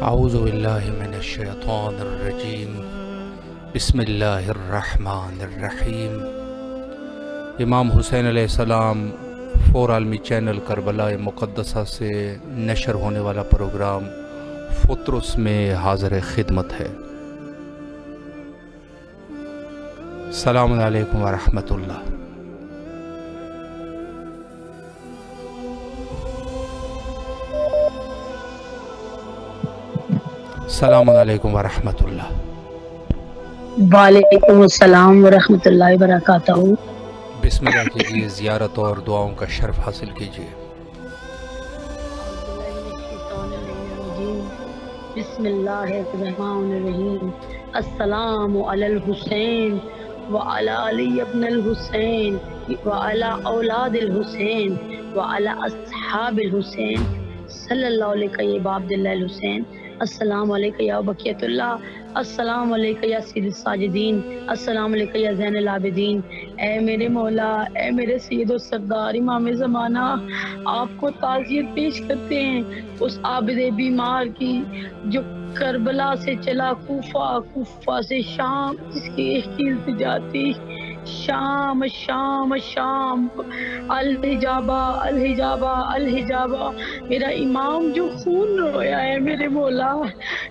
اعوذ باللہ من الشیطان الرجیم بسم اللہ الرحمن الرحیم۔ امام حسین علیہ السلام فور عالمی چینل کربلا مقدسہ سے نشر ہونے والا پروگرام فطرس میں حاضر خدمت ہے۔ السلام علیکم ورحمۃ اللہ۔ السلام علیکم ورحمۃ اللہ۔ وعلیکم السلام ورحمۃ اللہ وبرکاتہ۔ بسم اللہ کیجیے، زیارت اور دعاؤں کا شرف حاصل کیجیے۔ بسم اللہ الرحمن الرحیم۔ السلام علی الحسین وعلی علی ابن الحسین وعلی اولاد الحسین وعلی اصحاب الحسین صلی اللہ علیہ و عبداللہ الحسین۔ السلام علیکم یا بقیت اللہ، السلام علیکم یا سید الساجدین، السلام علیکم یا زین العابدین۔ اے میرے مولا، اے میرے سید و سردار امام زمانہ، آپ کو تعزیت پیش کرتے ہیں اس عابد بیمار کی جو کربلا سے چلا کوفہ، کوفہ سے شام، جس کی ایک ہی التجا تھی، شام شام شام، الحجابہ الحجابہ الحجابہ۔ میرا امام جو خون رویا ہے میرے مولا،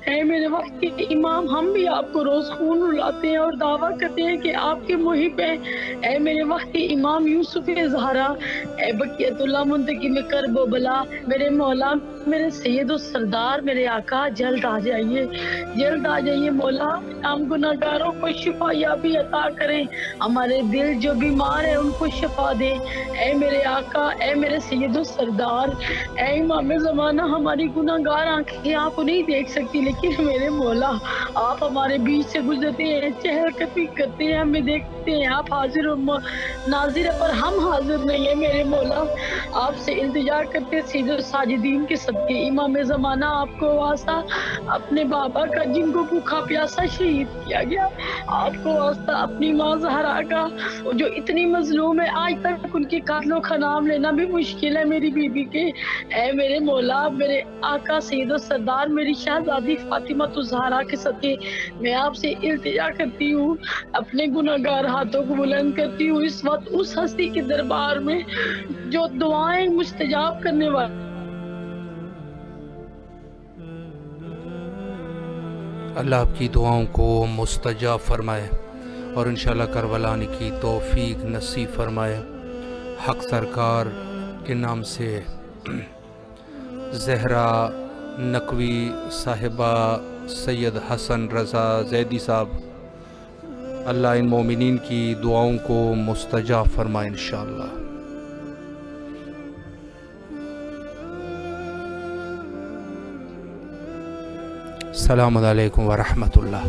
اے میرے وقت کے امام، ہم بھی آپ کو روز خون رلاتے ہیں اور دعویٰ کرتے ہیں کہ آپ کے محب ہیں۔ اے میرے وقت کے امام یوسف زہرا، اے بقیت اللہ منتقم کرب و بلا، میرے مولا، میرے سید و سردار، میرے آقا، جلد آ جائیے، جلد آ جائیے مولا۔ ہم گناہ گاروں کو شفا یابی عطا کریں، ہمارے دل جو بیمار ہیں ان کو شفا دیں۔ اے میرے آقا، اے میرے سید و سردار، اے امام زمانہ، ہماری گناہ گار آنکھیں آپ کو نہیں دیکھ سکتی، لیکن میرے مولا آپ ہمارے بیچ سے گزرتے ہیں، چہل قدمی کرتے ہیں، ہمیں دیکھتے ہیں، آپ حاضر و ناظر ہیں پر ہم حاضر نہیں ہیں میرے مولا۔ آپ سے التجا کرتے ہیں سید الساجدین کے صدقے، امام زمانہ آپ کو واسطہ اپنے بابا کا جن کو بھوکا پیاسا شہید کیا گیا، آپ کو واسطہ اپنی ماں زہرا کا جو اتنی مظلوم ہے، آج تک ان کے قاتلوں کا نام لینا بھی مشکل ہے میری بیوی کے۔ اے میرے مولا، میرے آقا سید و سردار، میری شہزادی فاطمہ الزہرا کے صدقے میں آپ سے التجا کرتی ہوں، اپنے گناہ گار ہاتھوں کو بلند کرتی ہوں اس وقت اس ہستی کے دربار میں جو دعائیں مستجاب کرنے والی۔ اللہ آپ کی دعاؤں کو مستجاب فرمائے اور انشاءاللہ کربلا آنے کی توفیق نصیب فرمائے۔ حق سرکار کے نام سے زہرا نقوی صاحبہ، سید حسن رضا زیدی صاحب، اللہ ان مومنین کی دعاؤں کو مستجاب فرمائے انشاءاللہ۔ السلام علیکم ورحمۃ اللہ۔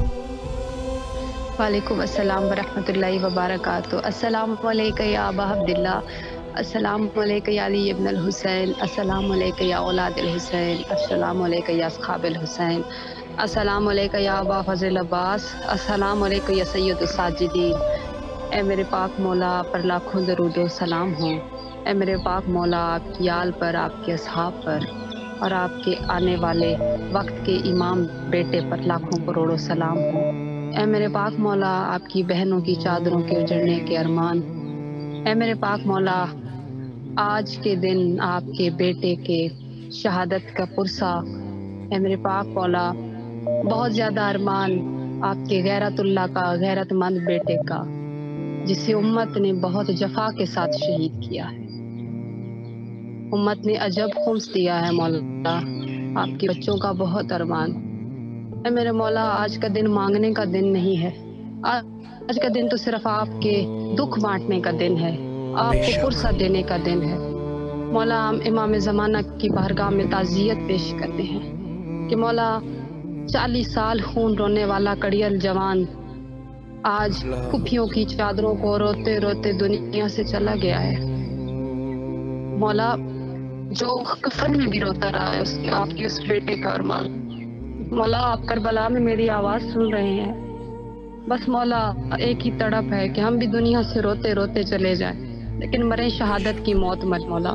وعلیکم السلام ورحمۃ اللہ وبرکاتہ۔ السلام علیکم یا ابا عبداللہ، السلام علیکم یا علی ابن الحسین، السلام علیکم یا اولاد الحسین، السلام علیکم یا اصحاب الحسین، السلام علیکم یا ابا فضل عباس، السلام علیکم یا سید الساجدین۔ اے میرے پاک مولا پر لاکھوں درود و سلام ہوں۔ اے میرے پاک مولا، آپ کی آل پر، آپ کے اصحاب پر اور آپ کے آنے والے وقت کے امام بیٹے پر لاکھوں کروڑوں سلام ہوں۔ اے میرے پاک مولا، آپ کی بہنوں کی چادروں کے اجڑنے کے ارمان۔ اے میرے پاک مولا، آج کے دن آپ کے بیٹے کے شہادت کا پرسہ، اے میرے پاک مولا، بہت زیادہ ارمان آپ کے غیرت اللہ کا، غیرت مند بیٹے کا، جسے امت نے بہت جفا کے ساتھ شہید کیا ہے۔ امت نے عجب خمس دیا ہے مولا، آپ کے بچوں کا بہت ارمان۔ اے میرے مولا، آج کا دن مانگنے کا دن نہیں ہے، آج کا دن تو صرف آپ کے دکھ بانٹنے کا دن ہے، آپ کو پرسہ دینے کا دن ہے۔ مولا، ہم امام زمانہ کی بارگاہ میں تعزیت پیش کرتے ہیں کہ مولا 40 سال خون رونے والا کڑیل جوان آج کفیوں کی چادروں کو روتے روتے دنیا سے چلا گیا ہے۔ مولا، جو کفن میں بھی روتا رہا ہے اس کے آپ کی اس بیٹے کا ارمان۔ مولا، آپ کربلا میں میری آواز سن رہے ہیں، بس مولا ایک ہی تڑپ ہے کہ ہم بھی دنیا سے روتے روتے چلے جائیں، لیکن مریں شہادت کی موت مت مولا۔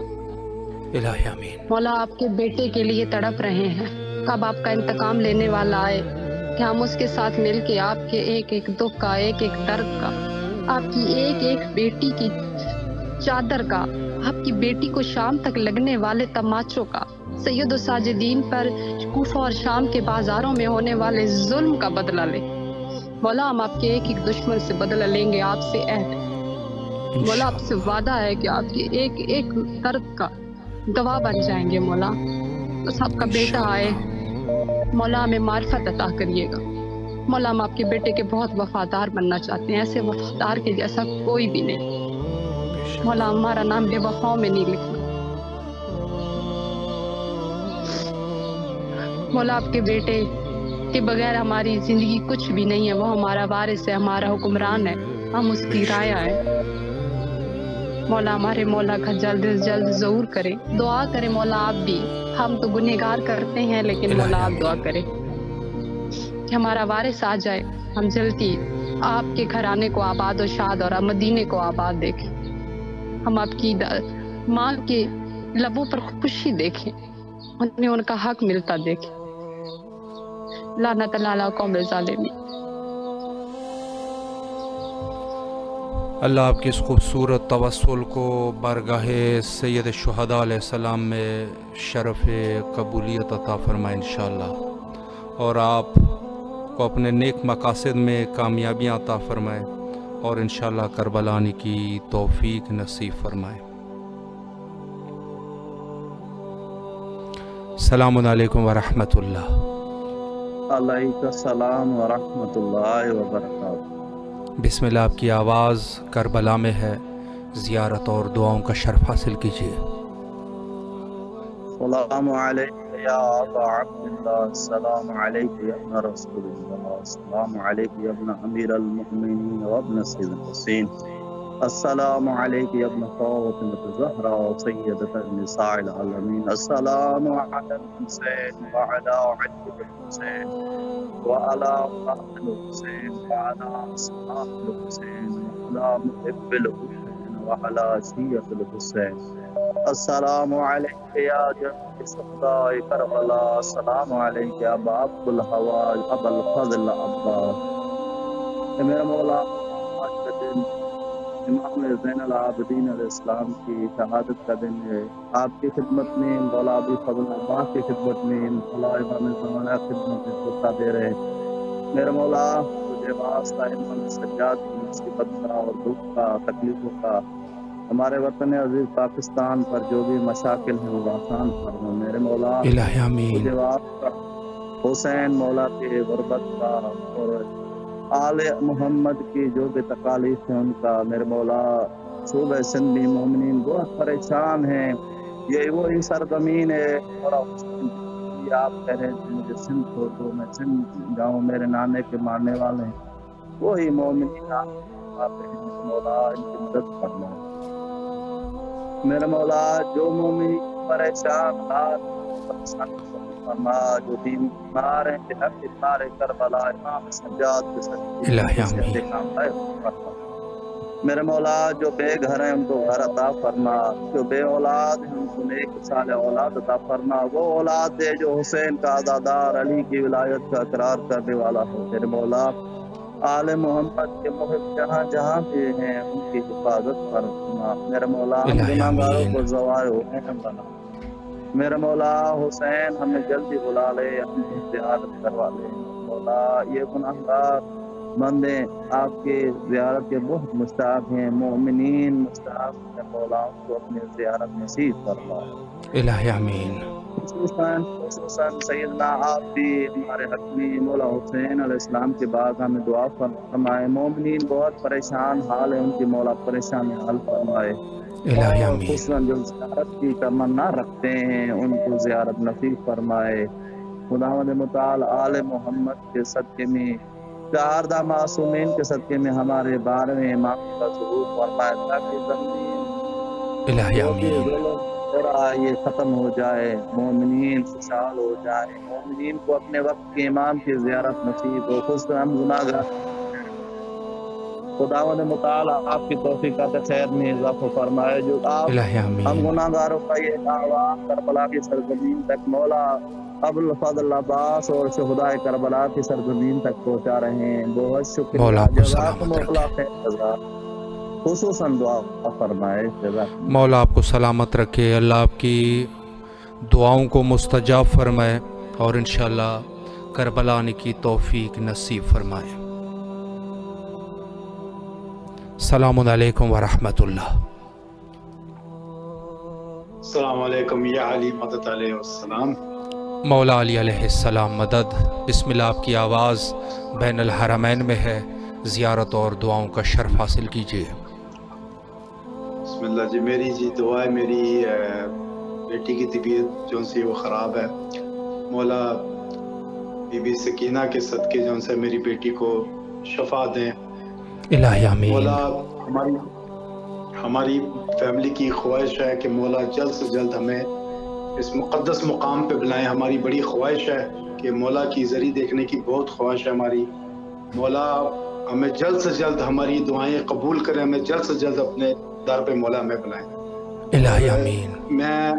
الہی آمین۔ مولا، آپ کے بیٹے کے لیے تڑپ رہے ہیں، کب آپ کا انتقام لینے والا آئے کہ ہم اس کے ساتھ مل کے آپ کے ایک ایک دکھ کا، ایک ایک درد کا، آپ کی ایک ایک بیٹی کی چادر کا، آپ کی بیٹی کو شام تک لگنے والے تماچوں کا، سید و ساجدین پر کوفہ اور شام کے بازاروں میں ہونے والے ظلم کا بدلہ لے۔ مولا ہم آپ کے ایک ایک دشمن سے بدلہ لیں گے، آپ سے عہد ہے مولا، آپ سے وعدہ ہے کہ آپ کے ایک ایک درد کا دوا بن جائیں گے مولا۔ بس آپ کا بیٹا آئے مولا، ہمیں معرفت عطا کریے گا مولا۔ ہم آپ کے بیٹے کے بہت وفادار بننا چاہتے ہیں، ایسے وفادار کے جیسا کوئی بھی نہیں مولا۔ ہمارا نام بے وفاؤں میں نہیں لکھنا مولا۔ آپ کے بیٹے کے بغیر ہماری زندگی کچھ بھی نہیں ہے، وہ ہمارا وارث ہے، ہمارا حکمران ہے، ہم اس کی رعایا ہے مولا۔ ہمارے مولا کا جلد از جلد ظہور کرے، دعا کرے مولا آپ بھی۔ ہم تو گنہگار کرتے ہیں لیکن مولا آپ دعا کرے کہ ہمارا وارث آ جائے، ہم جلدی آپ کے گھرانے کو آباد و شاد اور مدینے کو آباد دیکھیں، ہم آپ کی ماں کے لبوں پر خوشی دیکھیں، انہیں ان کا حق ملتا دیکھیں۔ لعنت اللہ علی قوم الظالمین۔ اللہ آپ کی اس خوبصورت توسل کو بارگاہ سید الشہداء علیہ السلام میں شرف قبولیت عطا فرمائے انشاءاللہ، اور آپ کو اپنے نیک مقاصد میں کامیابیاں عطا فرمائے، اور انشاءاللہ کربلا آنے کی توفیق نصیب فرمائے۔ السلام علیکم ورحمۃ اللہ۔ علیکم السلام ورحمۃ اللہ وبرکاتہ۔ بسم اللہ، آپ کی آواز کربلا میں ہے، زیارت اور دعاؤں کا شرف حاصل کیجیے۔ السلام علیکم یا ابا عبداللہ، السلام علیکم یا ابن رسول اللہ، السلام علیکم یا ابن امیر المؤمنین و ابن سید الحسین، السلام علیکم یا ابن فاطمۃ الزہرا سیدۃ النساء العالمین، السلام علی الحسین وعلی علی الحسین وعلى أولاد الحسين وعلى أصحاب الحسين وعلى محب الحسين وعلى شيعة الحسين، السلام عليك يا جد شهداء كربلاء، السلام عليك يا أبا عبد الهوى أبا الفضل عباس۔ میرے مولا، آج کا دن امام زین العابدین علیہ السلام کی شہادت کا دن ہے۔ آپ کی خدمت میں مولا ابو الفضل عباس کی خدمت میں مولا امام زمانہ خدمت میں خطبہ دے رہے ہیں۔ میرے مولا، تجھے واسطہ امام سجاد کی مصیبت کا اور دکھ کا، تکلیفوں کا، ہمارے وطن عزیز پاکستان پر جو بھی مشاکل ہیں وہ آسان فرما میرے مولا۔ الہی آمین۔ تجھے واسطہ حسین مولا کے غربت کا اور آل محمد کی جو بھی تکالیف ہیں ان کا، میرے مولا صوبہ سندھ میں مومنین بہت پریشان ہیں۔ یہ وہی سرزمین ہے اور آپ کہہ رہے ہیں مجھے سندھ چھوڑ دو، میں سندھ جاؤں، میرے نانے کے ماننے والے ہیں وہی مومنین آتے ہیں۔ میرے مولا ان کی مدد کرنا میرے مولا، جو مومنین پریشان فرما، جو بیمار ہیں بحق بیمار کربلا امام سجاد کے سچے میرے مولا، جو بے گھر ہیں ان کو گھر عطا فرما، جو بے اولاد ہیں ان کو نیک صالح اولاد عطا فرما، وہ اولاد دے جو حسین کا عزادار، علی کی ولایت کا اقرار کرنے والا ہو میرے مولا۔ آل محمد کے محب جہاں جہاں بھی ہیں ان کی حفاظت فرما میرے مولا۔ ہم گناہگاروں کو زوائے ہوئے ہیں بنا میرے مولا۔ حسین ہمیں جلدی بلا لے، ہمیں زیارت کروا لے مولا۔ یہ گناہگار بندے آپ کے زیارت کے بہت مشتاق ہیں، مومنین مشتاق ہیں مولا، ان کو اپنی زیارت نصیب فرما الہی آمین۔ خصوصاً سیدنا آپ بھی ہمارے حق میں مولا حسین علیہ السلام کے بعد ہمیں دعا فرمائے۔ مومنین بہت پریشان حال ہے ان کی مولا، پریشانی حل فرمائے، الہی اور آمین۔ خصوصاً جو زیارت کی تمنا رکھتے ہیں ان کو زیارت نصیب فرمائے۔ خداوند متعال آل محمد کے صدقے میں، چاردہ معصومین کے صدقے میں ہمارے بارے میں امام کا ظہور فرمائے، تاکہ زمین الہی جو بھی آمین۔ ظلم ہو رہا ہے یہ ختم ہو جائے، مومنین خوشحال ہو جائے، مومنین کو اپنے وقت کے امام کی زیارت نصیب ہو۔ خود ہم گناہگار خداوند متعال آپ کی توفیقات خیر میں اضافہ فرمائے، جو آپ الہی ہم آمین، گناہ گاروں کا یہ آواز کربلا کی سرزمین تک مولا ابوالفضل عباس اور شہداء کربلا کی سرزمین تک پہنچا رہے ہیں، بہت شکریہ، مولا آپ کو جزاکم سلامت اللہ رکھے، خیر جزا، خصوصاً دعا فرمائے، جزاکم مولا آپ کو سلامت رکھے، اللہ آپ کی دعاؤں کو مستجاب فرمائے اور انشاءاللہ کربلا آنے کی توفیق نصیب فرمائے۔ السلام علیکم ورحمۃ اللہ۔ السلام علیکم یا علی مدد علیہ السلام۔ مولا علی علیہ السلام مدد۔ بسم اللہ، آپ کی آواز بین الحرمین میں ہے، زیارت اور دعاؤں کا شرف حاصل کیجیے۔ بسم اللہ جی، میری دعا ہے، میری بیٹی کی طبیعت جو سی وہ خراب ہے، مولا بی بی سکینہ کے صدقے جو سے میری بیٹی کو شفا دیں۔ الہی آمین، مولا ہماری فیملی کی خواہش ہے کہ مولا جلد سے جلد ہمیں اس مقدس مقام پہ بلائیں، ہماری بڑی خواہش ہے کہ مولا کی زری دیکھنے کی بہت خواہش ہے ہماری، مولا ہمیں جلد سے جلد ہماری دعائیں قبول کریں، ہمیں جلد سے جلد اپنے در پہ مولا ہمیں بلائیں۔ الہی آمین، میں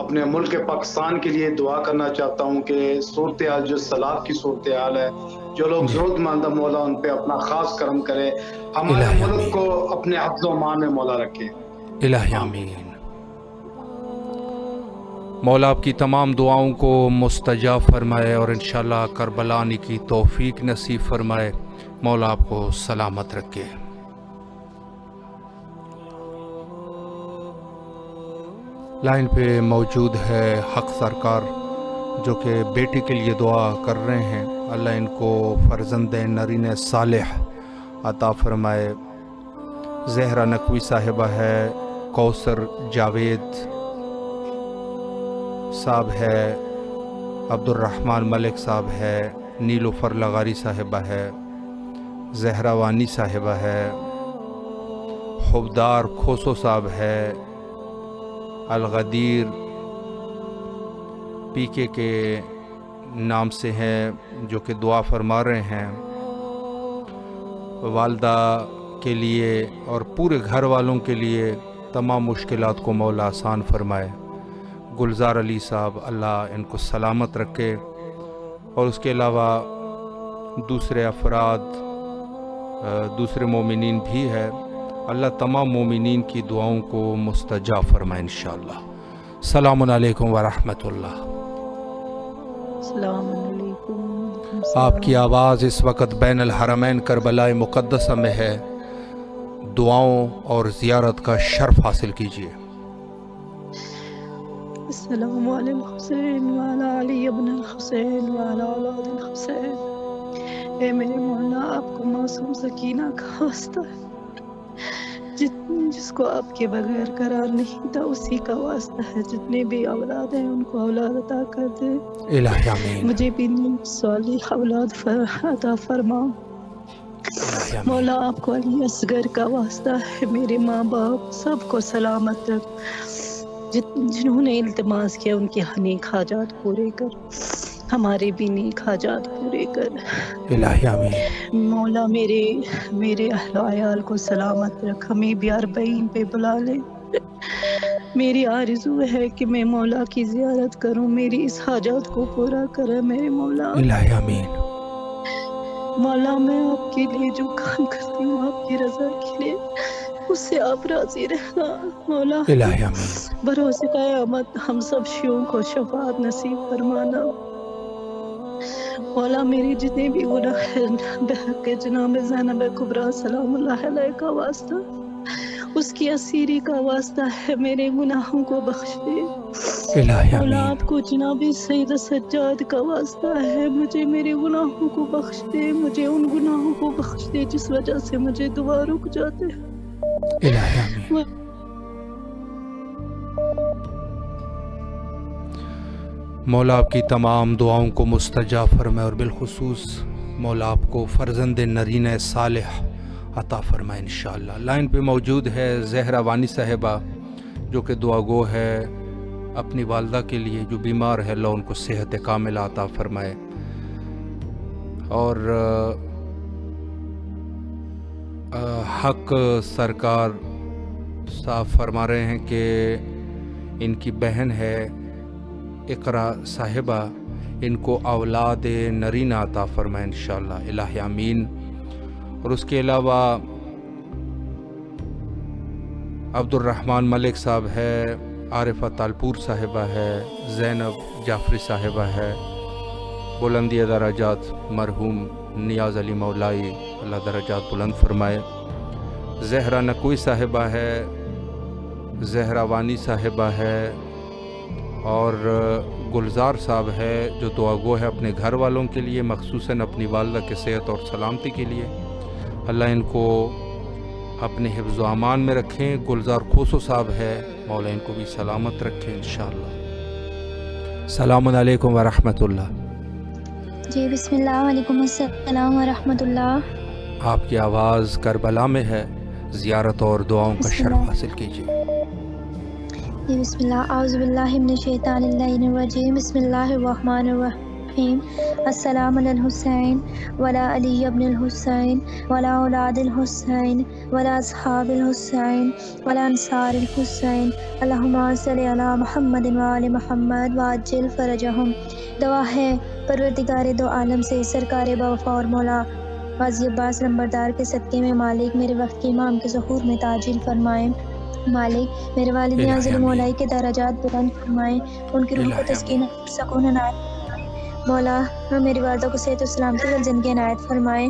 اپنے ملک پاکستان کے لیے دعا کرنا چاہتا ہوں کہ صورتحال جو سیلاب کی صورتحال ہے، جو لوگ ضرورت مند ہے مولا ان پہ اپنا خاص کرم کرے، ہمارے الہی ملک آمین، کو اپنے حفظ و امان میں مولا رکھے۔ الہی آمین۔ مولا آپ کی تمام دعاؤں کو مستجاب فرمائے اور انشاءاللہ کربلا آنے کی توفیق نصیب فرمائے، مولا آپ کو سلامت رکھے۔ لائن پہ موجود ہے حق سرکار جو کہ بیٹی کے لیے دعا کر رہے ہیں، اللہ ان کو فرزند نرین صالح عطا فرمائے۔ زہرا نقوی صاحبہ ہے، کوثر جاوید صاحب ہے، عبد الرحمن ملک صاحب ہے، نیلوفر لغاری صاحبہ ہے، زہرا وانی صاحبہ ہے، حبدار کھوسو صاحب ہے، الغدیر پی کے نام سے ہیں جو کہ دعا فرما رہے ہیں، والدہ کے لیے اور پورے گھر والوں کے لیے تمام مشکلات کو مولا آسان فرمائے۔ گلزار علی صاحب، اللہ ان کو سلامت رکھے، اور اس کے علاوہ دوسرے افراد دوسرے مومنین بھی ہے، اللہ تمام مومنین کی دعاؤں کو مستجاب فرمائے انشاءاللہ۔ السلام علیکم ورحمۃ اللہ۔ السلام علیکم۔ آپ کی آواز اس وقت بین الحرمین کربلا مقدسہ میں ہے، دعاؤں اور زیارت کا شرف حاصل کیجیے۔ السلام علی الحسین وعلی علی ابن الحسین وعلی اولاد الحسین۔ اے میرے مولا، آپ کو معصوم سکینہ کا واسطہ ہے، جس کو آپ کے بغیر قرار نہیں تھا اسی کا واسطہ ہے، جتنے بھی اولاد ہیں ان کو اولاد عطا کر دے، الہی آمین، مجھے بھی صالح اولاد عطا فرما۔ الہی آمین، مولا آپ کو علی اصغر کا واسطہ ہے، میرے ماں باپ سب کو سلامت رکھ، جنہوں نے التماس کیا ان کے نیک حاجات پورے کر، ہمارے بھی نیک حاجات پورے کر۔ الہی آمین، مولا میرے اہل و عیال کو سلامت رکھ، ہمیں بھی 40 پہ بلا لے۔ میری آرزو ہے کہ میں مولا کی زیارت کروں، میری اس حاجات کو پورا کرے میرے مولا۔ الہی آمین، مولا میں آپ کے لیے جو کام کرتی ہوں آپ کی رضا کے لیے، اس سے آپ راضی رہنا مولا۔ الہی آمین، بروز قیامت ہم سب شیعوں کو شفاعت نصیب فرمانا۔ مولا میری جتنے بھی گناہ ہیں بحق جناب زینب کبریٰ سلام اللہ علیہ کا واسطہ، اس کی اسیری کا واسطہ ہے، میرے گناہوں کو بخش دے۔ الہی مولا آمین، آپ کو جناب سید سجاد کا واسطہ ہے، مجھے میرے گناہوں کو بخش دے، مجھے ان گناہوں کو بخش دے جس وجہ سے مجھے دعا رک جاتے ہیں۔ الہی آمین۔ مولا آپ کی تمام دعاؤں کو مستجاب فرمائے اور بالخصوص مولا آپ کو فرزند نرین صالح عطا فرمائے انشاءاللہ۔ لائن پہ موجود ہے زہرا وانی صاحبہ جو کہ دعا گو ہے اپنی والدہ کے لیے جو بیمار ہے، اللہ ان کو صحت کاملہ عطا فرمائے۔ اور حق سرکار صاحب فرما رہے ہیں کہ ان کی بہن ہے اقرا صاحبہ، ان کو اولاد نرینہ عطا فرمائے انشاءاللہ، الہ آمین۔ اور اس کے علاوہ عبد الرحمن ملک صاحب ہے، عارفہ تالپور صاحبہ ہے، زینب جعفری صاحبہ ہے، بلندی درجات مرحوم نیاز علی مولائی، اللہ درجات بلند فرمائے، زہرا نقوی صاحبہ ہے، زہرا وانی صاحبہ ہے، اور گلزار صاحب ہے جو دعا گو ہے اپنے گھر والوں کے لیے، مخصوصاً اپنی والدہ کے صحت اور سلامتی کے لیے، اللہ ان کو اپنے حفظ و امان میں رکھیں۔ گلزار کھوسو صاحب ہے، مولا ان کو بھی سلامت رکھیں انشاءاللہ۔ السلام علیکم ورحمۃ اللہ۔ جی بسم اللہ، وعلیکم السلام ورحمۃ اللہ۔ آپ کی آواز کربلا میں ہے، زیارت اور دعاؤں کا بسم شرف اللہ۔ حاصل کیجیے۔ جی بسم اللہ، اعوذ باللہ من الشیطان الرجیم، بسم اللہ الرحمن الرحیم۔ السلام علی الحسین ولا علی ابن الحسین ولا اولاد الحسین ولا اصحاب الحسین ولا انصار الحسین، اللہم صلی علی محمد وآل محمد وعجل فرجہم۔ دعا ہے پروردگار دو عالم سے سرکار باوفا اور مولا غازی عباس نمبردار کے صدقے میں مالک میرے وقت کے امام کے ظہور میں تعجیل فرمائیں۔ مالک میرے والد الہی نازل آمین۔ مولائی کے درجات بلند فرمائیں، ان کی روح کو الہی تسکین اور سکون عنایت فرمائیں۔ مولا میری والدہ کو صحت و سلامتی اور زندگی عنایت فرمائیں۔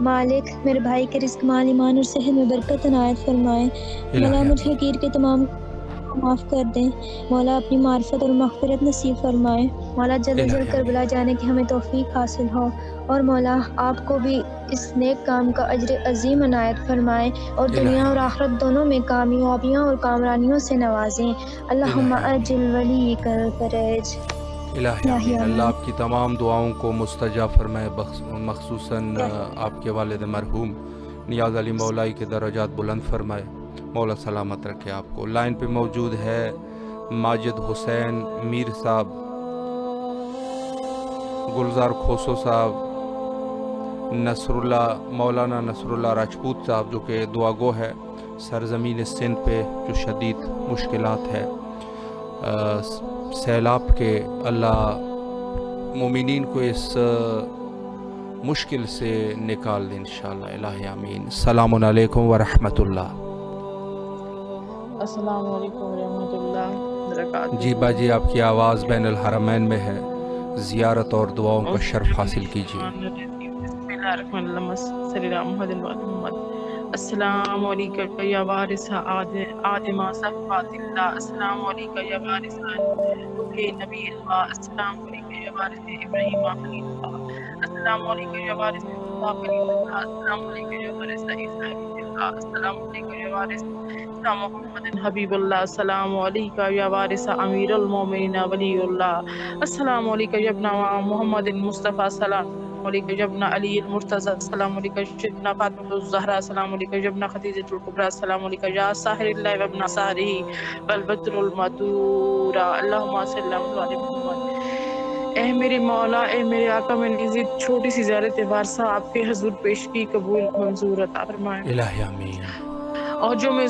مالک میرے بھائی کے رزق، مال، ایمان اور صحت میں برکت عنایت فرمائیں۔ مولا الہی مجھے آمین۔ حقیر کے تمام معاف کر دیں۔ مولا اپنی معرفت اور مغفرت نصیب فرمائیں۔ مولا جلد از الہی جلد کربلا جانے کی ہمیں توفیق حاصل ہو، اور مولا آپ کو بھی اس نیک کام کا اجر عظیم عنایت فرمائیں، اور الہی دنیا اور آمین۔ آخرت دونوں میں کامیابیاں اور کامرانیوں سے نوازیں۔ اللہم الہی آمین۔ اجل ولی کر فرج۔ الہی الہی آمین۔ آمین۔ اللہ آپ کی تمام دعاؤں کو مستجاب فرمائے، مخصوصاً آپ کے والد مرحوم نیاز علی مولائی کے درجات بلند فرمائے، مولا سلامت رکھے آپ کو۔ لائن پہ موجود ہے ماجد حسین میر صاحب، گلزار کھوسو صاحب، مولانا نصر اللہ راجپوت صاحب جو کہ دعا گو ہے، سرزمین سندھ پہ جو شدید مشکلات ہے، سیلاب کے، اللہ مومنین کو اس مشکل سے نکال دیں انشاءاللہ، الہ آمین۔ السلام علیکم ورحمۃ اللہ۔ السلام علیکم ورحمۃ اللہ وبرکاتہ۔ جی باجی آپ کی آواز بین الحرمین میں ہے، زیارت اور دعاؤں کا شرف حاصل کیجیے۔ بسم اللہ الرحمن الرحیم، صلی اللہ محمد محمد۔ السلام علیکم یا وارث آدم صفوات اللہ، السلام علیکم یا وارث نبی اللہ، السلام علیکم یا وارث ابراہیم خلیل اللہ، السلام علیکم یا وارث موسیٰ خلیل اللہ، السلام علیکم یا وارث عیسیٰ ابن اللہ، السلام علیکم یا وارث محمد حبیب اللہ، السلام علیکم یا وارث امیر المومنین ولی اللہ، السلام علیکم یا ابن محمد مصطفیٰ، السلام علیکم جبنا علی المرتضی، السلام علیکم جبنا فاطمہ الزہرا، السلام علیکم جبنا خدیجۃ الکبریٰ، السلام علیکم یا ساحر اللہ وابن ساحرہ والبدر المدورہ، اللہم صلی اللہ علیہ محمد۔ اے میرے مولا، اے میرے آقا، میں نے چھوٹی سی زیارت وارثہ آپ کے حضور پیش کی، قبول منظور عطا فرمائے۔ الہ آمین۔ اور جو میں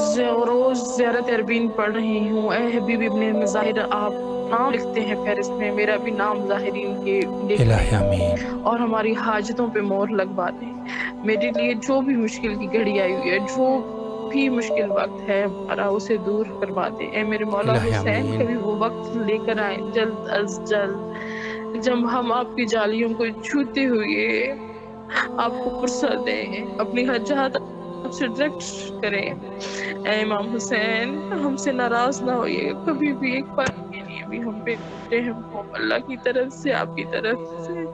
روز زیارت عربین پڑھ رہی ہوں، اے حبیب ابن ظاہر، آپ نام لکھتے ہیں فہرست میں، میرا بھی نام ظاہرین کے لکھ الہ دیں آمین۔ اور ہماری حاجتوں پہ مہر لگوا دیں۔ میرے لیے جو بھی مشکل کی گھڑی آئی ہوئی ہے، جو بھی مشکل وقت ہے ہمارا، اسے دور کروا دیں۔ اے میرے مولا الہ حسین، آمین۔ کبھی وہ وقت لے کر آئیں جلد از جلد جب ہم آپ کی جالیوں کو چھوتے ہوئے آپ کو پرسہ دیں، اپنی حاجات آپ سے ڈائریکٹ کریں۔ اے امام حسین، ہم سے ناراض نہ ہوئیے کبھی بھی، ایک بار کے لیے بھی ہم پہ رحم ہو، اللہ کی طرف سے، آپ کی طرف سے۔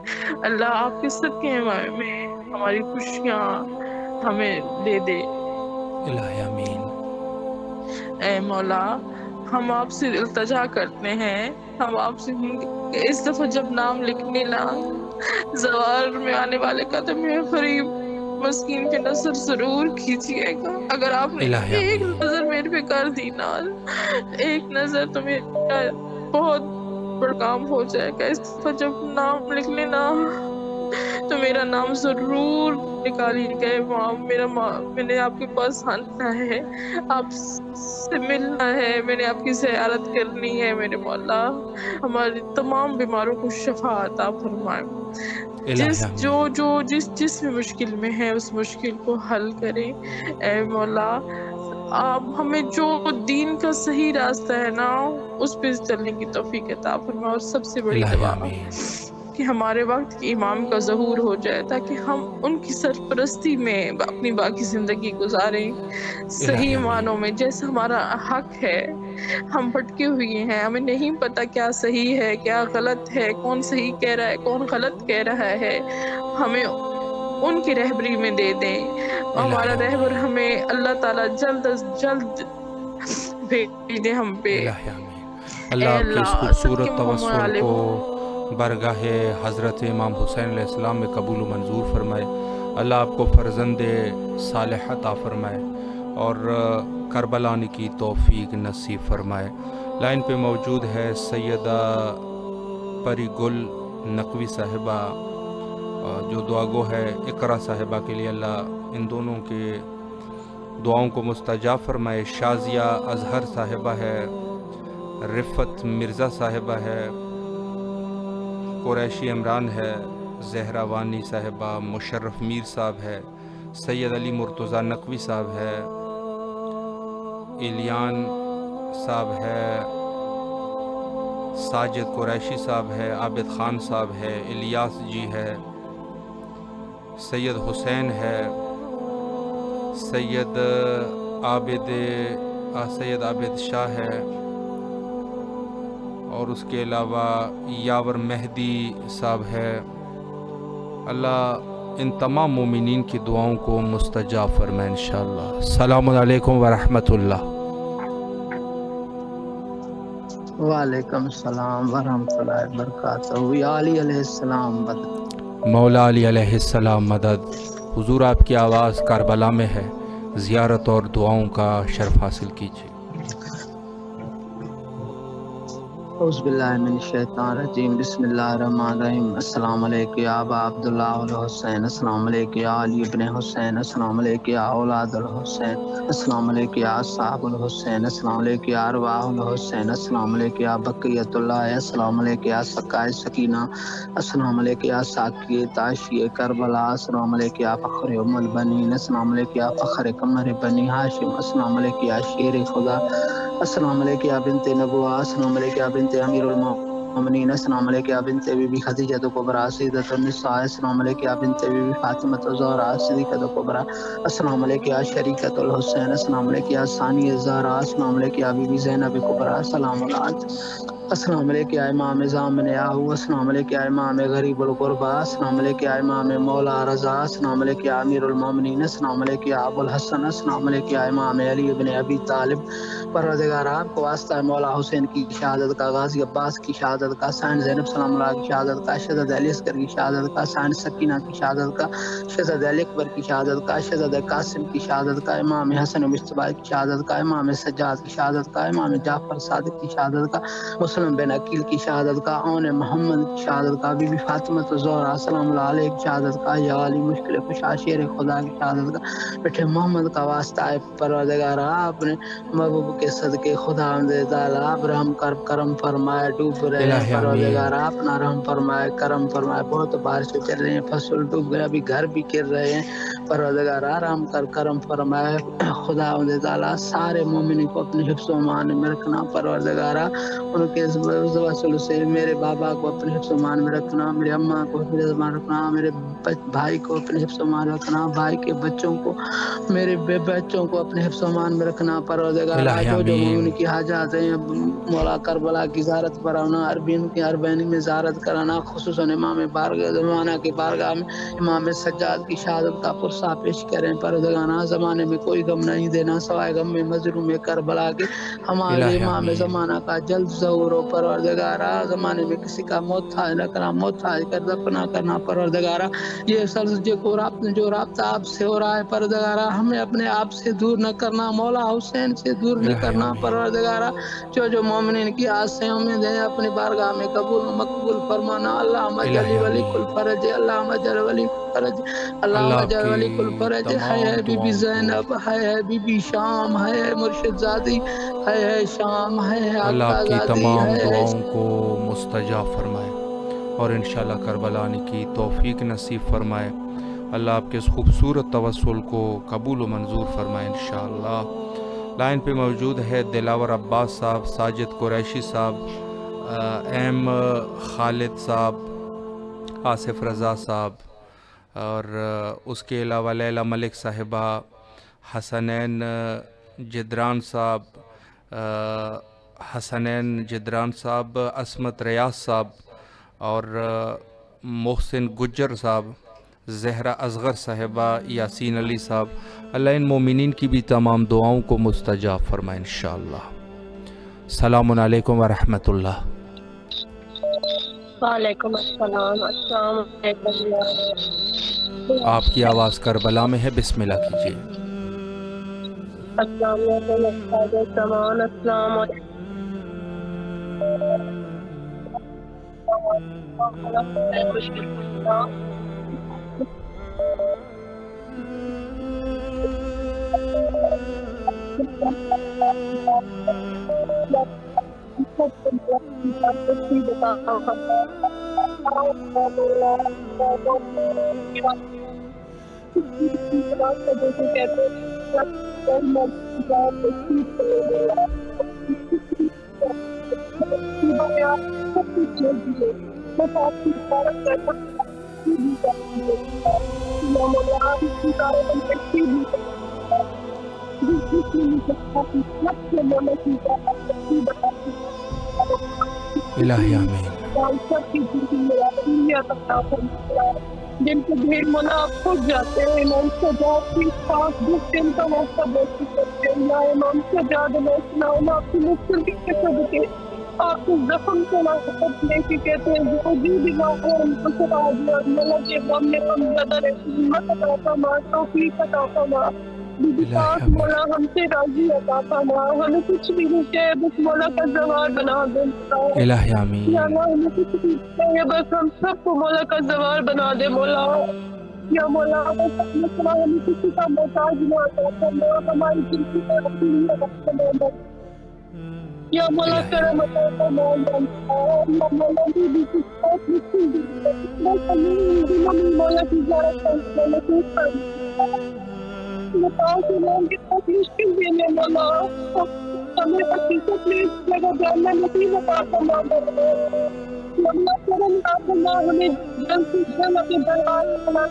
اللہ آپ کے صدقے میں ہماری خوشیاں ہمیں دے دے۔ الہ آمین۔ اے مولا، ہم آپ سے التجا کرتے ہیں، ہم آپ سے اس دفعہ جب نام لکھنے نا زوار میں آنے والے قدم میں فریب مسکین پہ نظر ضرور کیجیے گا۔ اگر آپ نے الہی ایک آمین۔ نظر میرے پہ کر دی نا، ایک نظر تو میرا بہت بڑا کام ہو جائے گا۔ اس دفعہ جب نام لکھ لینا تو میرا نام ضرور نکالیے گا امام. میں نے آپ کے پاس آنا ہے, آپ سے ملنا ہے, میں نے آپ کی زیارت کرنی ہے. میرے مولا ہماری تمام بیماروں کو شفا عطا فرمائے. جس بھی مشکل میں ہے اس مشکل کو حل کریں اے مولا. آپ ہمیں جو دین کا صحیح راستہ ہے نا اس پہ چلنے کی توفیق عطا فرمائے. اور سب سے بڑی دعا کہ ہمارے وقت کے امام کا ظہور ہو جائے تاکہ ہم ان کی سرپرستی میں اپنی باقی زندگی گزاریں صحیح معنوں میں جیسا ہمارا حق ہے. ہم بھٹکے ہوئے ہیں, ہمیں نہیں پتا کیا صحیح ہے کیا غلط ہے, کون صحیح کہہ رہا ہے کون غلط کہہ رہا ہے. ہمیں ان کی رہبری میں دے دیں. ہمارا رہبر ہمیں اللہ تعالیٰ جلد از جلد بھیج دے ہم پہ. اللہ آپ کی اس خوبصورت توسل کو برگاہ حضرت امام حسین علیہ السلام میں قبول و منظور فرمائے. اللہ آپ کو فرزند صالح عطا فرمائے اور کربلا آنے کی توفیق نصیب فرمائے. لائن پہ موجود ہے سیدہ پری گل نقوی صاحبہ جو دعا گو ہے. اقرا صاحبہ کے لیے اللہ ان دونوں کے دعاؤں کو مستجاب فرمائے. شازیہ اظہر صاحبہ ہے, رفت مرزا صاحبہ ہے, قریشی عمران ہے, زہرا وانی صاحبہ, مشرف میر صاحب ہے, سید علی مرتضیٰ نقوی صاحب ہے, ایلیان صاحب ہے, ساجد قریشی صاحب ہے, عابد خان صاحب ہے, الیاس جی ہے, سید حسین ہے, سید عابد شاہ ہے, اور اس کے علاوہ یاور مہدی صاحب ہے. اللہ ان تمام مومنین کی دعاؤں کو مستجاب فرمائے انشاءاللہ. السلام علیکم ورحمۃ اللہ. وعلیکم السلام ورحمۃ اللہ وبرکاتہ. یا علی علیہ السلام مدد. مولا علی علیہ السلام مدد. حضور آپ کی آواز کربلا میں ہے, زیارت اور دعاؤں کا شرف حاصل کیجیے. اعوذ باللہ من الشیطان الرجیم. بسم اللہ الرحمن الرحیم. السلام علیکم یا ابا عبداللہ الحسین. السلام علیکم یا علی ابن حسین. السلام علیکم یا اولاد الحسین. السلام علیکم یا اصحاب الحسین. السلام علیکم یا ارواح الحسین. السلام علیکم یا بقیت اللہ. السلام علیکم یا سقائے سکینہ. السلام علیکم یا ساقی تاشی کربلا. السلام علیکم یا فخر ام البنین. السلام علیکم یا فخر قمر بنی ہاشم. السلام علیکم یا شیر خدا. السلام علیکم یا بنت نبوہ. السلام علیکم یا بنت امیر المؤمنین. السلام علیکم یا بنت بی بی خدیجہ کبریٰ سیدۃ النساء. السلام علیکم یا بنت بی بی فاطمہ الزہرا صدیقۃ کبریٰ. السلام علیکم یا شریکۃ الحسین. السلام علیکم یا ثانی الزہرا. السلام علیکم یا بی بی زینب کبریٰ. السلام علیکم. السلام علیکم یا امام زامن یاہو. السلام علیکم یا امام غریب الغربا. السلام علیکم یا امام مولا رضا. السلام علیکم یا امیر المؤمنین. السلام علیکم یا ابو الحسن. السلام علیکم یا امام علی ابن ابی طالب. پروردگار آپ کو واسطہ مولا حسین کی شہادت کا, غازی عباس کی شہادت کا, سائن زینب سلام اللہ کی شہادت کا, شہزاد علی اصغر کی شہادت کا, سائن سکینہ کی شہادت کا, شہزاد علی اکبر کی شہادت کا, شہزاد قاسم کی شہادت کا, امام حسن مصطفیٰ کی شہادت کا, امام سجاد کی شہادت کا, امام جعفر صادق کی شہادت کا, مسلم بن عقیل کی شہادت کا, اون محمد کی شہادت کا, بی بی فاطمہ الزہرا سلام اللہ علیہ کی شہادت کا, یا علی مشکل کشا شیر خدا کی شہادت کا, بیٹھے محمد کا واسطہ ہے پروردگار آپ نے محبوب کے صدقے خدا تعالیٰ آپ رحم کرم فرمائے. ڈوب رہے ہیں پروردگار آپ نہ رحم فرمائے کرم فرمائے. بہت بارشیں چل رہی ہیں, فصل ڈوب گئے, ابھی گھر بھی گر رہے ہیں. پروردگار آرام کرم فرمائے. خدا تعالیٰ سارے مومنین کو اپنے حفظ و امان میں رکھنا. پروردگار ان کے وصول سے میرے بابا کو اپنے حفظ و امان میں رکھنا, میرے اماں کو اپنے حفظ و امان رکھنا, میرے بھائی کو اپنے حفظ و امان رکھنا, بھائی کے بچوں کو, میرے بچوں کو اپنے حفظ و امان میں رکھنا. پروردگار جو مومن کی حاجات ہیں مولا کربلا کی زیارت پڑھانا, عربین کی عربین میں زیارت کرانا, خصوصاً امام بارگاہ زمانہ کے بارگاہ میں امام سجاد کی شہادت کا پرسہ پیش کریں. پروردگار زمانے میں کوئی غم نہیں دینا سوائے غم میں مظلوم کربلا کے. ہمارے امام زمانہ کا جلد ظہور ہو پروردگار. زمانے میں کسی کا موت نہ کرنا, موت کر دفنا کرنا. پروردگار یہ سب جو رابطہ آپ سے ہو رہا ہے پروردگار ہمیں اپنے آپ سے دور نہ کرنا, مولا حسین سے دور نہ کرنا. پروردگار جو مومنین کی آس سے امیدیں اپنے بارگاہ بارگاہ میں قبول و مقبول فرمانا. اللہم جلی ولی کل فرج، اللہم جلی ولی فرج، اللہم جلی ولی کل فرج. ہے بی بی زینب، ہے بی بی شام، ہے مرشد زادی، ہے شام، ہے اللہ آقا آپ کی زادی، تمام ہے دعاؤں کو مستجاب فرمائے اور انشاءاللہ کربلا آنے کی توفیق نصیب فرمائے. اللہ آپ کے اس خوبصورت توسل کو قبول و منظور فرمائے انشاءاللہ. لائن پہ موجود ہے دلاور عباس صاحب، ساجد قریشی صاحب، ایم خالد صاحب، آصف رضا صاحب، اور اس کے علاوہ لیلہ ملک صاحبہ، حسنین جدران صاحب، عصمت ریاض صاحب، اور محسن گجر صاحب، زہرہ اصغر صاحبہ، یاسین علی صاحب. اللہ ان مومنین کی بھی تمام دعاؤں کو مستجاب فرمائے انشاءاللہ. السلام علیکم ورحمۃ اللہ. وعلیکم السلام. السلام علیکم. آپ کی آواز کربلا میں ہے، بسم اللہ کیجیے. السلام علیکم. السلام علیکم. الہی آمین. جن کے بھیڑ مولا آپ خود جاتے ہیں، امام سجاد کی خاص دکھ دن کا واسطہ بہت کرتے ہیں. یا امام سجاد علیہ السلام آپ کی مختل کے صدقے آپ کو زخم سے لاقت لے کے کہتے ہیں جو جی دماغ ہے ان کو سرا دیا. مولا کے غم میں ہم زیادہ رہتے ہمت عطا فرما، توفیق عطا فرما. بی بی پاک مولا ہم سے راضی عطا فرما، ہمیں کچھ بھی نہیں کہے بس مولا کا زوار بنا دے. الہی آمین. یا اللہ ہمیں کچھ بھی کہے بس ہم سب کو مولا کا زوار بنا دے. مولا یا مولا بس اپنے صلاح ہمیں کسی کا محتاج نہ عطا فرما، ہماری زندگی کا رسول عطا فرما. یا مولا کرم عطا فرما. یا مولا بی بی کی بہت مشکل دی مولا کی زیارت کرنے نصیب کر. بتاؤ کہ لوگ کتنا مشکل دن ہے مولا، ہمیں حقیقت میں اس جگہ جاننا نصیب عطا فرما. مولا کرم عطا فرما، ہمیں جلد سے جلد اپنے دربار میں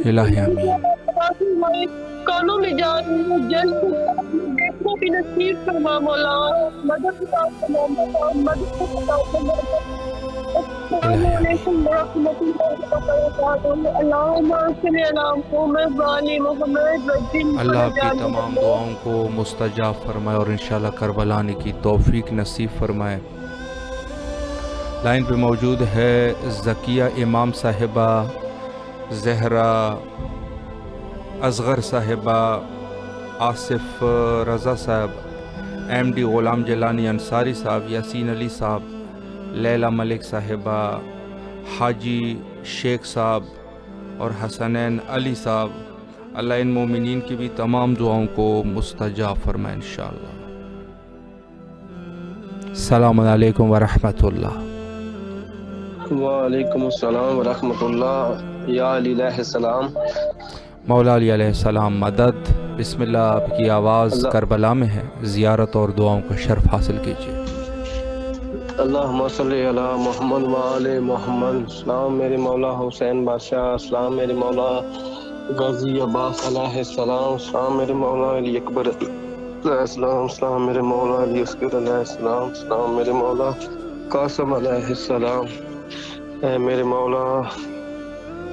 الہی آمین. کانوں میں جا رہی ہے جلد سے دیکھنا بھی نصیب فرما. مولا مدد عطا فرما، مولا مدد عطا فرما. السلام علیکم ورحمۃ اللہ وبرکاتہ. اللہم صلی علی محمد وعلی محمد. اللہ آپ کی تمام دعاؤں کو مستجاب فرمائے اور انشاءاللہ کربلا آنے کی توفیق نصیب فرمائے. لائن پہ موجود ہے ذکیہ امام صاحبہ، زہرہ اصغر صاحبہ، آصف رضا صاحب، ایم ڈی غلام جیلانی انصاری صاحب، یاسین علی صاحب، لیلہ ملک صاحبہ، حاجی شیخ صاحب اور حسنین علی صاحب. اللہ ان مومنین کی بھی تمام دعاؤں کو مستجاب فرمائے انشاءاللہ. السلام علیکم ورحمۃ اللہ. وعلیکم السلام ورحمۃ اللہ. یا علی علیہ السلام. مولا علی علیہ السلام مدد. بسم اللہ. آپ کی آواز کربلا میں ہے، زیارت اور دعاؤں کا شرف حاصل کیجیے. اللہم صلی علی محمد وآل محمد. السلام میرے مولا حسین بادشاہ، السلام میرے مولا غازی عباس علیہ السلام، السلام میرے مولا علی اکبر علیہ السلام، السلام میرے مولا علی اصغر علیہ السلام، السلام میرے مولا قاسم علیہ السلام. اے میرے مولا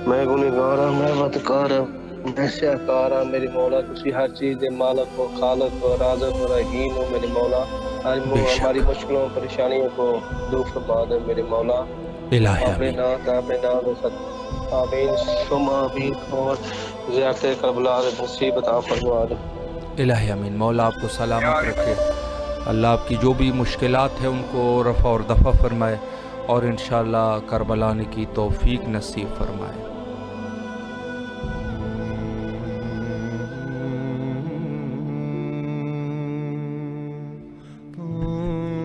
میں گنہگارا، میں بدکارا، میں شہکارا. میرے مولا کسی ہر چیز دے مالک ہو، خالق ہو، رازق ہو، رحیم ہو. میرے مولا ہماری مشکلوں پریشانیوں کو دور فرما دے. میرے مولا اپنے نام آمین ثم آمین. اور زیارت کربلا نصیب عطا فرما دے. الہی آمین. مولا آپ کو سلامت رکھے اللہ آپ کی جو بھی مشکلات ہیں ان کو رفع اور دفع فرمائے اور انشاءاللہ کربلا آنے کی توفیق نصیب فرمائے۔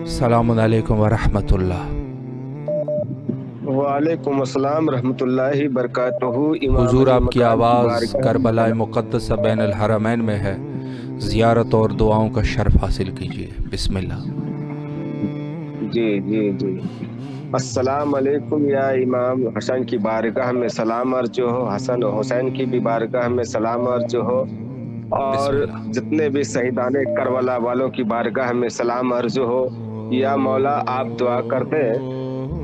السلام علیکم ورحمۃ اللہ۔ وعلیکم السلام رحمۃ اللہ وبرکاتہ۔ حضور آپ کی آواز کربلا مقدسہ بین الحرمین میں ہے، زیارت اور دعاؤں کا شرف حاصل کیجیے، بسم اللہ۔ جی جی جی، السلام علیکم یا امام حسن کی بارگاہ میں سلام عرض ہو، حسن و حسین کی بھی بارگاہ میں سلام عرض ہو، اور جتنے بھی شہیدان کربلا والوں کی بارگاہ میں سلام عرض ہو۔ یا مولا آپ دعا کرتے ہیں،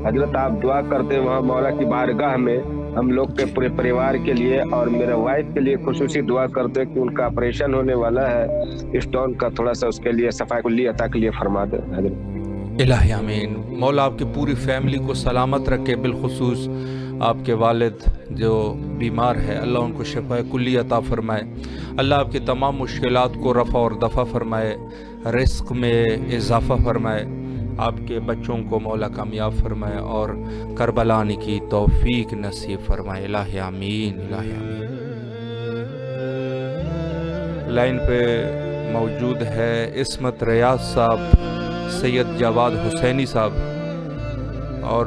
حضرت آپ دعا کرتے ہیں وہاں مولا کی بارگاہ میں ہم لوگ کے پورے پریوار کے لیے اور میرے وائف کے لیے خصوصی دعا کرتے ہیں کہ ان کا آپریشن ہونے والا ہے اسٹون کا، تھوڑا سا اس کے لیے صفائی کلی عطا کے لیے فرما دیں حضرت۔ الہی آمین۔ مولا آپ کی پوری فیملی کو سلامت رکھے، بالخصوص آپ کے والد جو بیمار ہے، اللہ ان کو شفا کلی عطا فرمائے، اللہ آپ کی تمام مشکلات کو رفع اور دفع فرمائے، رزق میں اضافہ فرمائے، آپ کے بچوں کو مولا کامیاب فرمائے اور کربلا آنے کی توفیق نصیب فرمائے، الہی آمین، الہی آمین۔ لائن پہ موجود ہے عصمت ریاض صاحب، سید جواد حسینی صاحب اور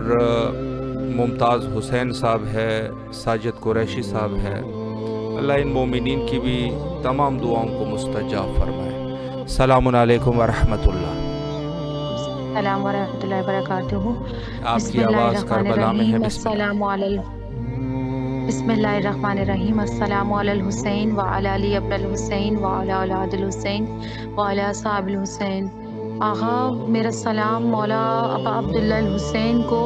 ممتاز حسین صاحب ہے، ساجد قریشی صاحب ہے، اللہ ان مومنین کی بھی تمام دعاؤں کو مستجاب فرمائے۔ السلام علیکم ورحمۃ اللہ۔ السلام ورحمۃ اللہ وبرکاتہ۔ آپ کی آواز کربلا میں ہے، بسم اللہ الرحمن الرحیم۔ السلام علی الحسین وعلی علی ابن الحسین وعلی اولاد الحسین وعلی اصحاب الحسین۔ آغا میرا سلام مولا ابا عبداللہ الحسین کو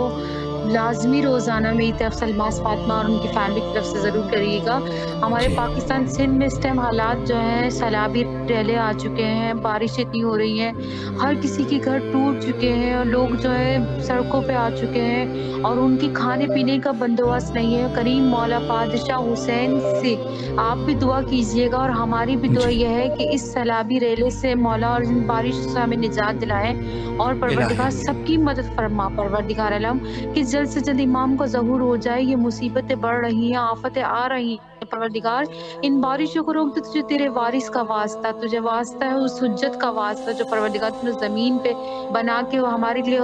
لازمی روزانہ میری طرف سے الماس فاطمہ اور ان کی فیملی کی طرف سے ضرور کریے گا۔ ہمارے پاکستان سندھ میں اس ٹائم حالات جو ہیں سیلابی ریلے آ چکے ہیں، بارش اتنی ہو رہی ہیں، ہر کسی کے گھر ٹوٹ چکے ہیں اور لوگ جو ہے سڑکوں پہ آ چکے ہیں اور ان کی کھانے پینے کا بندوبست نہیں ہے۔ کریم مولا پادشاہ حسین سے آپ بھی دعا کیجیے گا اور ہماری بھی دعا یہ ہے کہ اس سیلابی ریلے سے مولا اور ان بارش سے ہمیں نجات دلائیں اور پروردگار سب کی مدد فرما پروردگار عالم کہ جلد سے جلد امام کا ظہور ہو جائے۔ یہ مصیبتیں بڑھ رہی ہیں، آفتیں آ رہی ہیں پروردگار، ان بارشوں کو روک دے، تجھے تیرے وارث کا واسطہ، تجھے واسطہ ہے اس حجت کا واسطہ جو پروردگار تم نے زمین پہ بنا کے وہ ہمارے لیے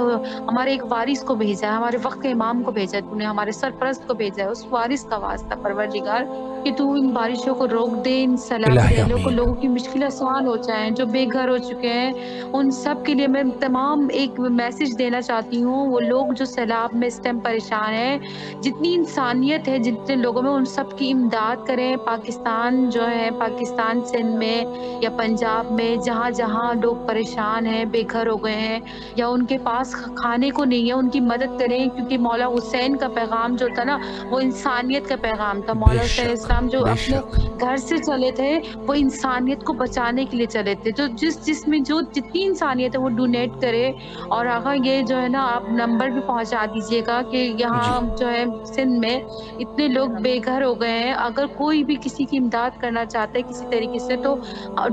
ہمارے ایک وارث کو بھیجا ہے، ہمارے وقت کے امام کو بھیجا ہے، تو نے ہمارے سرپرست کو بھیجا ہے، اس وارث کا واسطہ پروردگار کہ تو ان بارشوں کو روک دے، ان سیلابی ریلوں کو، لوگوں کی مشکل آسان ہو جائیں، جو بے گھر ہو چکے ہیں ان سب کے لیے میں تمام ایک میسج دینا چاہتی ہوں۔ وہ لوگ جو سیلاب میں اس ٹائم پریشان ہیں، جتنی انسانیت ہے جتنے لوگوں میں، ان سب کی امداد کریں۔ پاکستان جو ہے، پاکستان سندھ میں یا پنجاب میں جہاں جہاں لوگ پریشان ہیں، بے گھر ہو گئے ہیں یا ان کے پاس کھانے کو نہیں ہے، ان کی مدد کریں، کیونکہ مولا حسین کا پیغام جو تھا نا وہ انسانیت کا پیغام تھا۔ مولا حسین اسلام جو اپنے گھر سے چلے تھے وہ انسانیت کو بچانے کے لیے چلے تھے، جو جس میں جو جتنی انسانیت ہے وہ ڈونیٹ کرے۔ اور آقا یہ جو ہے نا آپ نمبر بھی پہنچا دیجیے گا کہ یہاں جو ہے سندھ میں اتنے لوگ بے گھر ہو گئے ہیں، اگر کوئی بھی کسی کی امداد کرنا چاہتا ہے کسی طریقے سے تو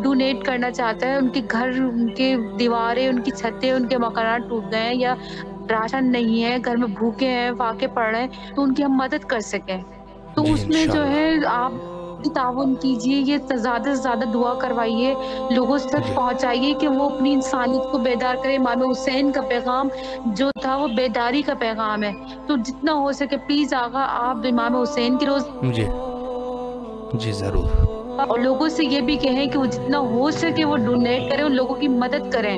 ڈونیٹ کرنا چاہتا ہے، ان کے گھر، ان کے دیواریں، ان کی چھتیں، ان کے مکانات ٹوٹ گئے ہیں یا راشن نہیں ہے، گھر میں بھوکے ہیں، فاقے پڑ رہے ہیں، تو ان کی ہم مدد کر سکیں۔ تو اس میں جو ہے آپ تعاون کیجیے، یہ زیادہ سے زیادہ دعا کروائیے، لوگوں تک پہنچائیے کہ وہ اپنی انسانیت کو بیدار کرے۔ امام حسین کا پیغام جو تھا وہ بیداری کا پیغام ہے، تو جتنا ہو سکے پلیز آقا آپ امام حسین کی روز جی ضرور، اور لوگوں سے یہ بھی کہیں کہ وہ جتنا ہو سکے وہ ڈونیٹ کریں، ان لوگوں کی مدد کریں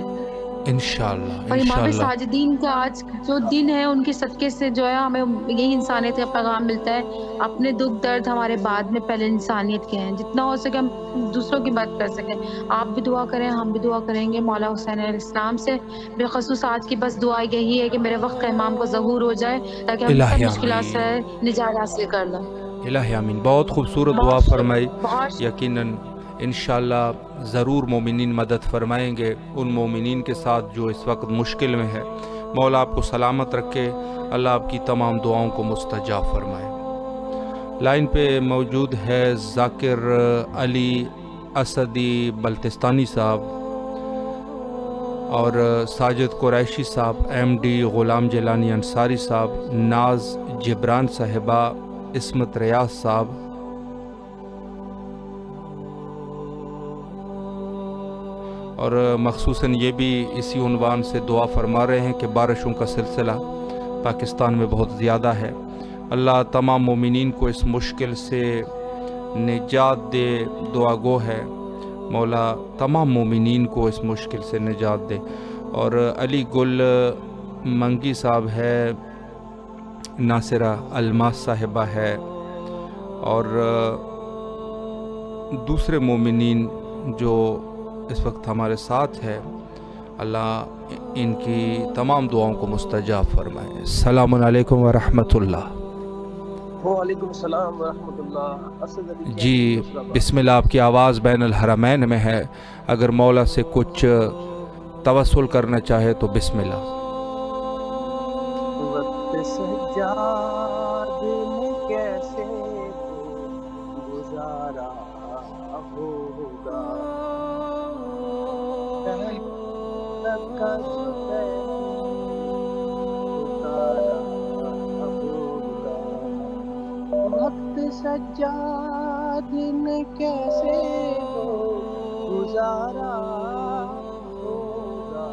انشاءاللہ۔ اور امام ساجدین کا آج جو دن ہے ان کے صدقے سے جو ہے ہمیں یہی انسانیت کا پیغام ملتا ہے۔ اپنے دکھ درد ہمارے بعد میں، پہلے انسانیت کے ہیں، جتنا ہو سکے ہم دوسروں کی مدد کر سکیں۔ آپ بھی دعا کریں، ہم بھی دعا کریں گے مولا حسین علیہ السلام سے۔ بالخصوص آج کی بس دعا یہی ہے کہ میرے وقت کا امام کا ظہور ہو جائے تاکہ ہم سب مشکلات سے نجات حاصل کر لیں۔ الہی آمین۔ بہت خوبصورت دعا فرمائی، یقیناً انشاءاللہ ضرور مومنین مدد فرمائیں گے ان مومنین کے ساتھ جو اس وقت مشکل میں ہے۔ مولا آپ کو سلامت رکھے، اللہ آپ کی تمام دعاؤں کو مستجاب فرمائے۔ لائن پہ موجود ہے ذاکر علی اسدی بلتستانی صاحب، اور ساجد قریشی صاحب، ایم ڈی غلام جیلانی انصاری صاحب، ناز جبران صاحبہ، عصمت ریاض صاحب، اور مخصوصاً یہ بھی اسی عنوان سے دعا فرما رہے ہیں کہ بارشوں کا سلسلہ پاکستان میں بہت زیادہ ہے، اللہ تمام مومنین کو اس مشکل سے نجات دے، دعا گو ہے مولا تمام مومنین کو اس مشکل سے نجات دے۔ اور علی گل منگی صاحب ہے، ناصرہ الماس صاحبہ ہے، اور دوسرے مومنین جو اس وقت ہمارے ساتھ ہے، اللہ ان کی تمام دعاؤں کو مستجاب فرمائے۔ السلام علیکم ورحمۃ اللہ۔ وعلیکم السلام ورحمۃ اللہ۔ جی بسم اللہ، آپ کی آواز بین الحرمین میں ہے، اگر مولا سے کچھ توسل کرنا چاہے تو بسم اللہ۔ وقت سجاد میں کیسے گزارا ہوگا، وقت سجاد نے کیسے گزارا ہوگا،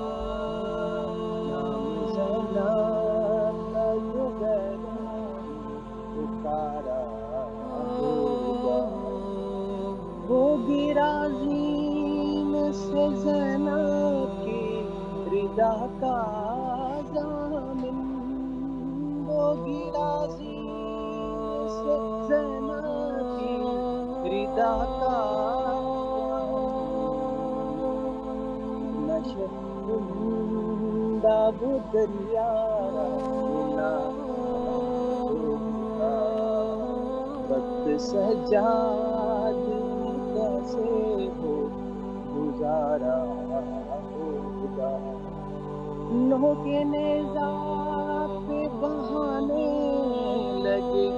نام زینب پکارا ہوگا، وہ گرا زین سے زینب کی ردا کا ضامن، وہ گرا زین سے زینب کی ردا کا نشندہ وہ دریا نہ ہوگا، وقت سجاد کیسے ہو گزارا ہوگا، نو کے نیزہ پہ بہانے لگے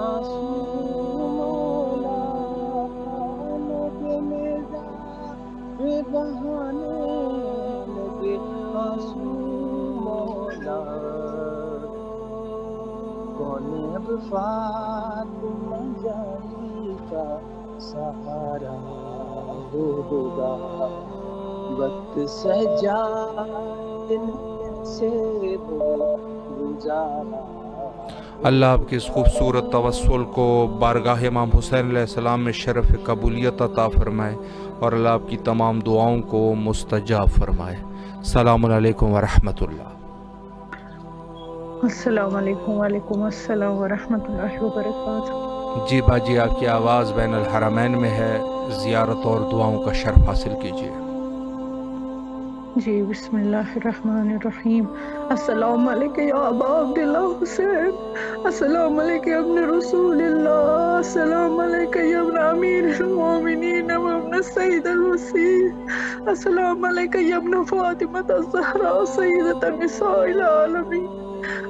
آنسو مولا، نو کے نیزہ پہ بہانے لگے آنسو مولا، کون اب فاطمہ جانی کا سہارا ہوگا، وقت سجاد سے وہ گزارا۔ اللہ آپ کے اس خوبصورت توسل کو بارگاہ امام حسین علیہ السلام میں شرف قبولیت عطا فرمائے، اور اللہ آپ کی تمام دعاؤں کو مستجاب فرمائے۔ السلام علیکم ورحمۃ اللہ۔ السلام علیکم۔ وعلیکم السلام ورحمۃ اللہ وبرکاتہ۔ جی باجی، آپ کی آواز بین الحرمین میں ہے، زیارت اور دعاؤں کا شرف حاصل کیجیے۔ جی بسم اللہ الرحمن الرحیم۔ السلام علیکم یا ابا عبداللہ حسین، السلام علیکم ابن رسول اللہ، السلام علیکم یا ابن امیر المومنین و ابن سید الحسین، السلام علیکم یا ابن فاطمہ الزہراء سیدۃ النساء العالمین،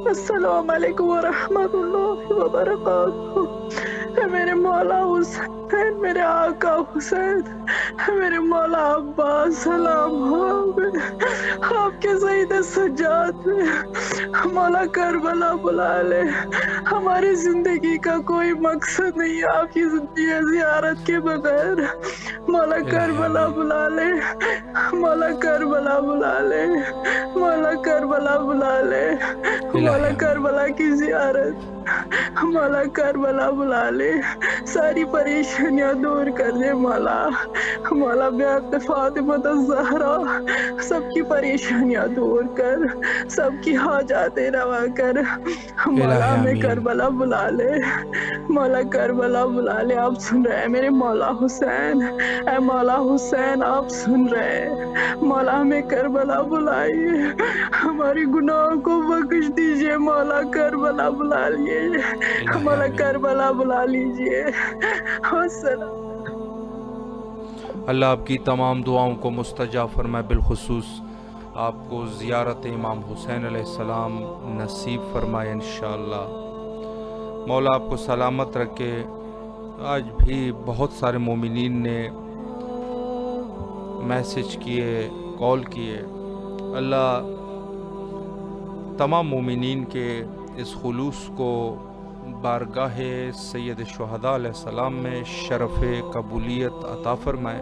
السلام علیکم ورحمۃ اللہ وبرکاتہ۔ اے میرے مولا حسین، میرے آقا حسین، میرے مولا عباس، سلام ہو آپ کے سید سجاد میں، مولا کربلا بلا لے، ہماری زندگی کا کوئی مقصد نہیں آپ کی زیارت کے بغیر، مولا کربلا بلا لے، مولا کربلا بلا لے، مولا کربلا بلا لے، مولا کربلا کی زیارت، مولا کربلا بلا لے، ساری پریشانیاں دور کر دے مولا، مولا بیعت فاطمہ الزہراء سب کی پریشانیاں دور کر، سب کی حاجاتیں روا کر، مولا ہمیں کربلا بلا لے، مولا کربلا بلا لے۔ آپ سن رہے ہیں میرے مولا حسین، اے مولا حسین آپ سن رہے ہیں، مولا ہمیں کربلا بلائیے، ہماری گناہوں کو بخش دیجئے، مولا کربلا بلا لیے، مولا کربلا بلا لیجئے۔ اللہ آپ کی تمام دعاؤں کو مستجاب فرمائے، بالخصوص آپ کو زیارت امام حسین علیہ السلام نصیب فرمائے انشاءاللہ۔ مولا آپ کو سلامت رکھے۔ آج بھی بہت سارے مومنین نے میسج کیے، کال کیے، اللہ تمام مومنین کے اس خلوص کو بارگاہ سید شہداء علیہ السلام میں شرف قبولیت عطا فرمائے۔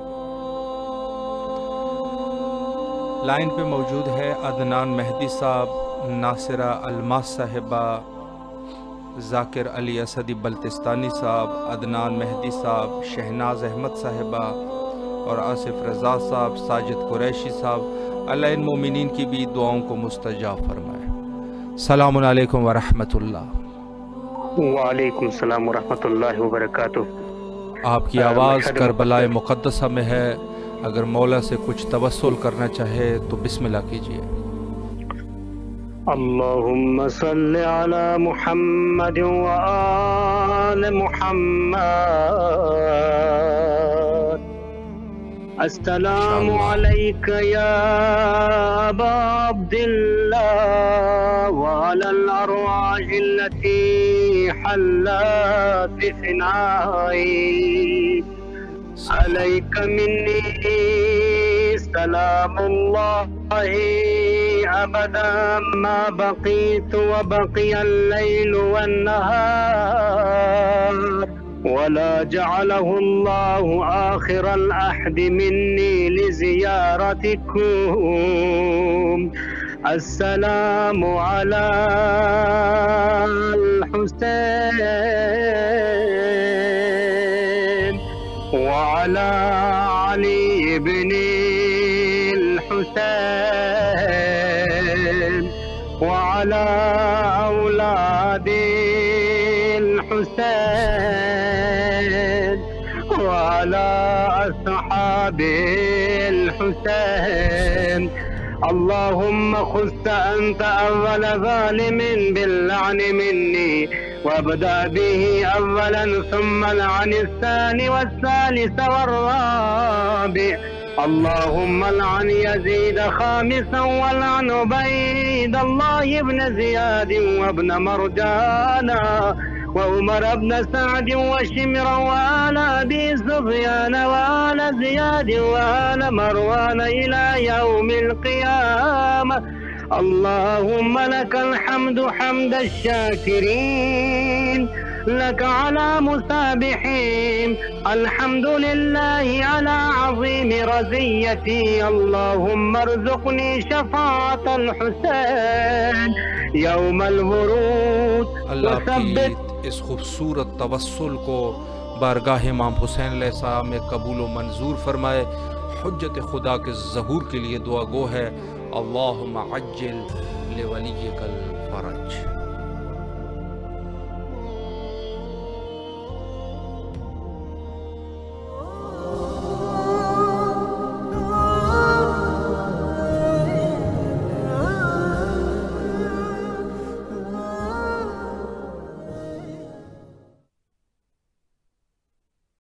لائن پہ موجود ہے عدنان مہدی صاحب، ناصرہ الماس صاحبہ، ذاکر علی اسدی بلتستانی صاحب، عدنان مہدی صاحب، شہناز احمد صاحبہ اور آصف رضا صاحب، ساجد قریشی صاحب۔ اللہ ان مومنین کی بھی دعاؤں کو مستجاب فرمائے۔ السلام علیکم ورحمۃ اللہ۔ وعلیکم السلام ورحمۃ اللہ وبرکاتہ۔ آپ کی آواز کربلا مقدسہ میں ہے، اگر مولا سے کچھ توسل کرنا چاہے تو بسم اللہ کیجئے۔ اللہم صلی علی محمد وآل محمد۔ السلام علیک یا ابا عبداللہ وعلی الارواح التي حلت بفنائك، عليك مني سلام الله أبدا ما بقيت وبقي الليل والنهار، ولا جعله الله آخر العهد مني لزيارتكم۔ السلام على الحسين وعلى علي بن الحسين وعلى أولاد الحسين وعلى أصحاب الحسين۔ اللهم خذ أنت أول ظالم باللعن مني، وابدأ به أولا ثم لعن الثاني والثالث والرابع۔ اللهم لعن يزيد خامسا ولعن عبيد الله بن زياد وابن مرجانا وعمر بن سعد وشمر وآل أبي سفيان وآل زياد وآل مروان إلى يوم القيامة۔ اللهم لك الحمد حمد الشاكرين، لك على مسابحين، الحمد لله على عظيم رزيتي۔ اللهم ارزقني شفاعة الحسين يوم الورود وثبت۔ اس خوبصورت توسل کو بارگاہ امام حسین علیہ السلام میں قبول و منظور فرمائے۔ حجت خدا کے ظہور کے لیے دعا گو ہے، اللہم عجل لولیک الفرج۔